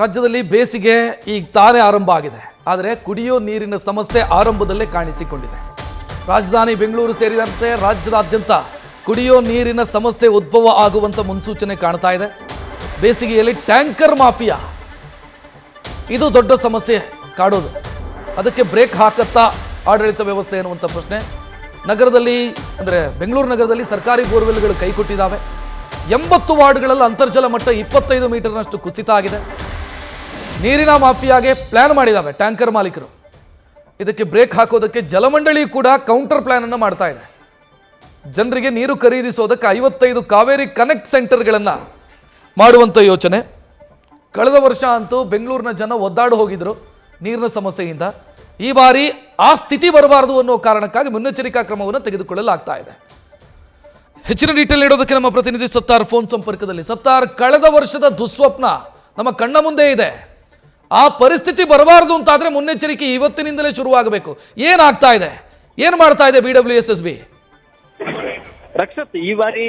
ರಾಜ್ಯದಲ್ಲಿ ಬೇಸಿಗೆ ಈಗ ತಾನೇ ಆರಂಭ ಆಗಿದೆ. ಆದರೆ ಕುಡಿಯೋ ನೀರಿನ ಸಮಸ್ಯೆ ಆರಂಭದಲ್ಲೇ ಕಾಣಿಸಿಕೊಂಡಿದೆ. ರಾಜಧಾನಿ ಬೆಂಗಳೂರು ಸೇರಿದಂತೆ ರಾಜ್ಯದಾದ್ಯಂತ ಕುಡಿಯೋ ನೀರಿನ ಸಮಸ್ಯೆ ಉದ್ಭವ ಆಗುವಂತ ಮುನ್ಸೂಚನೆ ಕಾಣ್ತಾ ಇದೆ. ಬೇಸಿಗೆಯಲ್ಲಿ ಟ್ಯಾಂಕರ್ ಮಾಫಿಯಾ ಇದು ದೊಡ್ಡ ಸಮಸ್ಯೆ ಕಾಡೋದು. ಅದಕ್ಕೆ ಬ್ರೇಕ್ ಹಾಕತ್ತಾ ಆಡಳಿತ ವ್ಯವಸ್ಥೆ ಅನ್ನುವಂಥ ಪ್ರಶ್ನೆ. ನಗರದಲ್ಲಿ ಅಂದರೆ ಬೆಂಗಳೂರು ನಗರದಲ್ಲಿ ಸರ್ಕಾರಿ ಬೋರ್ವೆಲ್ಗಳು ಕೈಕೊಟ್ಟಿದ್ದಾವೆ. 80 ವಾರ್ಡ್ಗಳಲ್ಲಿ ಅಂತರ್ಜಲ ಮಟ್ಟ 25 ಮೀಟರ್ನಷ್ಟು ಕುಸಿತ ಆಗಿದೆ. ನೀರಿನ ಮಾಫಿಯಾಗೆ ಪ್ಲಾನ್ ಮಾಡಿದ್ದಾವೆ ಟ್ಯಾಂಕರ್ ಮಾಲೀಕರು. ಇದಕ್ಕೆ ಬ್ರೇಕ್ ಹಾಕೋದಕ್ಕೆ ಜಲಮಂಡಳಿ ಕೂಡ ಕೌಂಟರ್ ಪ್ಲಾನ್ ಅನ್ನು ಮಾಡ್ತಾ ಇದೆ. ಜನರಿಗೆ ನೀರು ಖರೀದಿಸೋದಕ್ಕೆ 55 ಕಾವೇರಿ ಕನೆಕ್ಟ್ ಸೆಂಟರ್ಗಳನ್ನು ಮಾಡುವಂಥ ಯೋಚನೆ. ಕಳೆದ ವರ್ಷ ಅಂತೂ ಬೆಂಗಳೂರಿನ ಜನ ಒದ್ದಾಡಿ ಹೋಗಿದ್ರು ನೀರಿನ ಸಮಸ್ಯೆಯಿಂದ. ಈ ಬಾರಿ ಆ ಸ್ಥಿತಿ ಬರಬಾರದು ಅನ್ನೋ ಕಾರಣಕ್ಕಾಗಿ ಮುನ್ನೆಚ್ಚರಿಕಾ ಕ್ರಮವನ್ನು ತೆಗೆದುಕೊಳ್ಳಲಾಗ್ತಾ ಇದೆ. ಹೆಚ್ಚಿನ ಡೀಟೇಲ್ ನೀಡೋದಕ್ಕೆ ನಮ್ಮ ಪ್ರತಿನಿಧಿ ಸತ್ತಾರ್ ಫೋನ್ ಸಂಪರ್ಕದಲ್ಲಿ. ಸತ್ತಾರ್, ಕಳೆದ ವರ್ಷದ ದುಸ್ವಪ್ನ ನಮ್ಮ ಕಣ್ಣ ಮುಂದೆ ಇದೆ. ಆ ಪರಿಸ್ಥಿತಿ ಬರಬಾರದು ಅಂತಾದ್ರೆ ಮುನ್ನೆಚ್ಚರಿಕೆ ಇವತ್ತಿನಿಂದಲೇ ಶುರುವಾಗಬೇಕು. ಏನಾಗ್ತಾ ಇದೆ, ಏನು ಮಾಡ್ತಾ ಇದೆ BWSSB? ರಕ್ಷತ್, ಈ ಬಾರಿ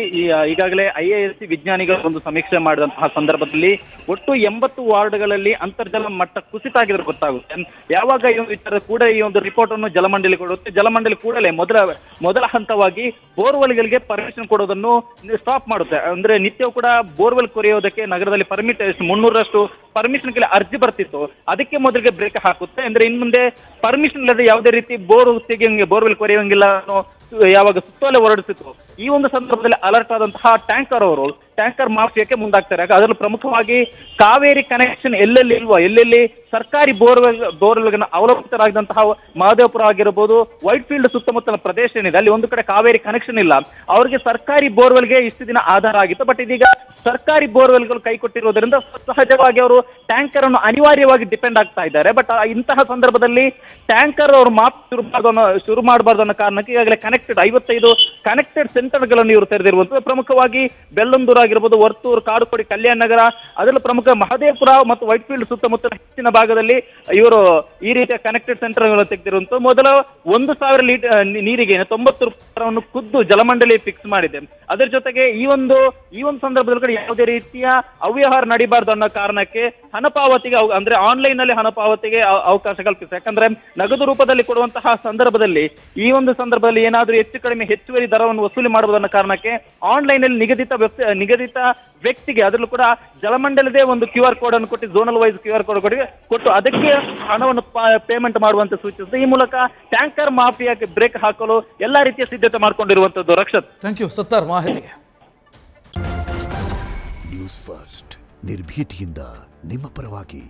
ಈಗಾಗಲೇ IISc ವಿಜ್ಞಾನಿಗಳು ಒಂದು ಸಮೀಕ್ಷೆ ಮಾಡಿದಂತಹ ಸಂದರ್ಭದಲ್ಲಿ ಒಟ್ಟು 80 ವಾರ್ಡ್ಗಳಲ್ಲಿ ಅಂತರ್ಜಲ ಮಟ್ಟ ಕುಸಿತ ಆಗಿದ್ರೆ ಗೊತ್ತಾಗುತ್ತೆ. ಯಾವಾಗ ಈ ಒಂದು ವಿಚಾರ ಕೂಡ ಈ ಒಂದು ರಿಪೋರ್ಟ್ ಅನ್ನು ಜಲಮಂಡಳಿ ಕೊಡುತ್ತೆ. ಜಲಮಂಡಳಿ ಕೂಡಲೇ ಮೊದಲ ಹಂತವಾಗಿ ಬೋರ್ವೆಲ್ಗಳಿಗೆ ಪರ್ಮಿಷನ್ ಕೊಡೋದನ್ನು ಸ್ಟಾಪ್ ಮಾಡುತ್ತೆ. ಅಂದ್ರೆ ನಿತ್ಯವೂ ಕೂಡ ಬೋರ್ವೆಲ್ ಕೊರೆಯೋದಕ್ಕೆ ನಗರದಲ್ಲಿ 300ರಷ್ಟು ಪರ್ಮಿಷನ್ಗೆ ಅರ್ಜಿ ಬರ್ತಿತ್ತು. ಅದಕ್ಕೆ ಮೊದಲಿಗೆ ಬ್ರೇಕ್ ಹಾಕುತ್ತೆ. ಅಂದ್ರೆ ಇನ್ ಮುಂದೆ ಪರ್ಮಿಷನ್ ಇಲ್ಲದೆ ಯಾವುದೇ ರೀತಿ ಬೋರ್ವೆಲ್ ಕೊರೆಯೋಂಗಿಲ್ಲ ಅನ್ನೋ ಯಾವಾಗ ಸುತ್ತೋಲೆ ಹೊರಡಿಸಿತ್ತು. ಈ ಒಂದು ಸಂದರ್ಭದಲ್ಲಿ ಅಲರ್ಟ್ ಆದಂತಹ ಟ್ಯಾಂಕರ್ ಮಾಫಿಯಾಕ್ಕೆ ಮುಂದಾಗ್ತಾರೆ. ಅದರಲ್ಲೂ ಪ್ರಮುಖವಾಗಿ ಕಾವೇರಿ ಕನೆಕ್ಷನ್ ಎಲ್ಲೆಲ್ಲಿ ಸರ್ಕಾರಿ ಬೋರ್ವೆಲ್ಗಳನ್ನ ಅವಲಂಬಿತರಾಗಿದ್ದಂತಹ ಮಹದೇವಪುರ ಆಗಿರಬಹುದು, ವೈಟ್ ಫೀಲ್ಡ್ ಸುತ್ತಮುತ್ತಲ ಪ್ರದೇಶ ಏನಿದೆ ಅಲ್ಲಿ ಒಂದು ಕಡೆ ಕಾವೇರಿ ಕನೆಕ್ಷನ್ ಇಲ್ಲ. ಅವರಿಗೆ ಸರ್ಕಾರಿ ಬೋರ್ವೆಲ್ಗೆ ಇಷ್ಟು ದಿನ ಆಧಾರ ಆಗಿತ್ತು. ಬಟ್ ಇದೀಗ ಸರ್ಕಾರಿ ಬೋರ್ವೆಲ್ಗಳು ಕೈ ಕೊಟ್ಟಿರೋದ್ರಿಂದ ಸಹಜವಾಗಿ ಅವರು ಟ್ಯಾಂಕರ್ ಅನ್ನು ಅನಿವಾರ್ಯವಾಗಿ ಡಿಪೆಂಡ್ ಆಗ್ತಾ ಇದ್ದಾರೆ. ಬಟ್ ಇಂತಹ ಸಂದರ್ಭದಲ್ಲಿ ಟ್ಯಾಂಕರ್ ಅವರು ಮಾಪ್ ಶುರು ಮಾಡಬಾರ್ದು ಅನ್ನೋ ಕಾರಣಕ್ಕೆ ಈಗಾಗಲೇ 55 ಕನೆಕ್ಟೆಡ್ ಸೆಂಟರ್ಗಳನ್ನು ಇವರು ತೆರೆದಿರುವಂತದ್ದು. ಪ್ರಮುಖವಾಗಿ ಬೆಳ್ಳಂದೂರು ಆಗಿರ್ಬೋದು, ವರ್ತೂರು, ಕಾಡುಕೋಡಿ, ಕಲ್ಯಾಣ ನಗರ, ಅದರಲ್ಲೂ ಪ್ರಮುಖ ಮಹದೇವಪುರ ಮತ್ತು ವೈಟ್ ಫೀಲ್ಡ್ ಸುತ್ತಮುತ್ತ ಹೆಚ್ಚಿನ ಭಾಗದಲ್ಲಿ ಇವರು ಈ ರೀತಿಯ ಕನೆಕ್ಟೆಡ್ ಸೆಂಟರ್ಗಳನ್ನು ತೆಗೆದಿರುವಂತ. ಮೊದಲ 1,000 ಲೀಟರ್ ನೀರಿಗೆ 90 ರೂಪಾಯಿಯನ್ನು ಖುದ್ದು ಜಲಮಂಡಳಿ ಫಿಕ್ಸ್ ಮಾಡಿದೆ. ಅದರ ಜೊತೆಗೆ ಈ ಒಂದು ಸಂದರ್ಭದಲ್ಲಿ ಯಾವುದೇ ರೀತಿಯ ಅವ್ಯವಹಾರ ನಡೀಬಾರ್ದು ಅನ್ನೋ ಕಾರಣಕ್ಕೆ ಹಣಪಾವತಿಗೆ ಅಂದ್ರೆ ಆನ್ಲೈನ್ ನಲ್ಲಿ ಹಣಪಾವತಿಗೆ ಅವಕಾಶ ಕಲ್ಪಿಸಿದೆ. ಯಾಕಂದ್ರೆ ನಗದು ರೂಪದಲ್ಲಿ ಕೊಡುವಂತಹ ಸಂದರ್ಭದಲ್ಲಿ ಈ ಒಂದು ಸಂದರ್ಭದಲ್ಲಿ ಏನಾದರೂ ಹೆಚ್ಚು ಕಡಿಮೆ ಹೆಚ್ಚುವರಿ ದರವನ್ನು ವಸೂಲಿ ಮಾಡಬಹುದು ಅನ್ನೋ ಕಾರಣಕ್ಕೆ ಆನ್ಲೈನ್ ಅಲ್ಲಿ ನಿಗದಿತ ವ್ಯಕ್ತಿಗೆ ಅದರಲ್ಲೂ ಕೂಡ ಜಲಮಂಡಲದೇ ಒಂದು QR ಕೋಡ್ ಅನ್ನು ಕೊಟ್ಟು ಝೋನಲ್ ವೈಸ್ QR ಕೋಡ್ ಕೊಟ್ಟು ಅದಕ್ಕೆ ಹಣವನ್ನು ಪೇಮೆಂಟ್ ಮಾಡುವಂತೆ ಸೂಚಿಸಿದೆ. ಈ ಮೂಲಕ ಟ್ಯಾಂಕರ್ ಮಾಫಿಯಾಗೆ ಬ್ರೇಕ್ ಹಾಕಲು ಎಲ್ಲಾ ರೀತಿಯ ಸಿದ್ಧತೆ ಮಾಡಿಕೊಂಡಿರುವಂತದ್ದು. ರಕ್ಷತ್, ಥ್ಯಾಂಕ್ ಯು ಸತ್ತಾರ್ ಮಾಹಿತಿಗೆ. ನ್ಯೂಸ್ ಫಸ್ಟ್, ನಿರ್ಭೀತಿಯಿಂದ ನಿಮ್ಮ ಪರವಾಗಿ.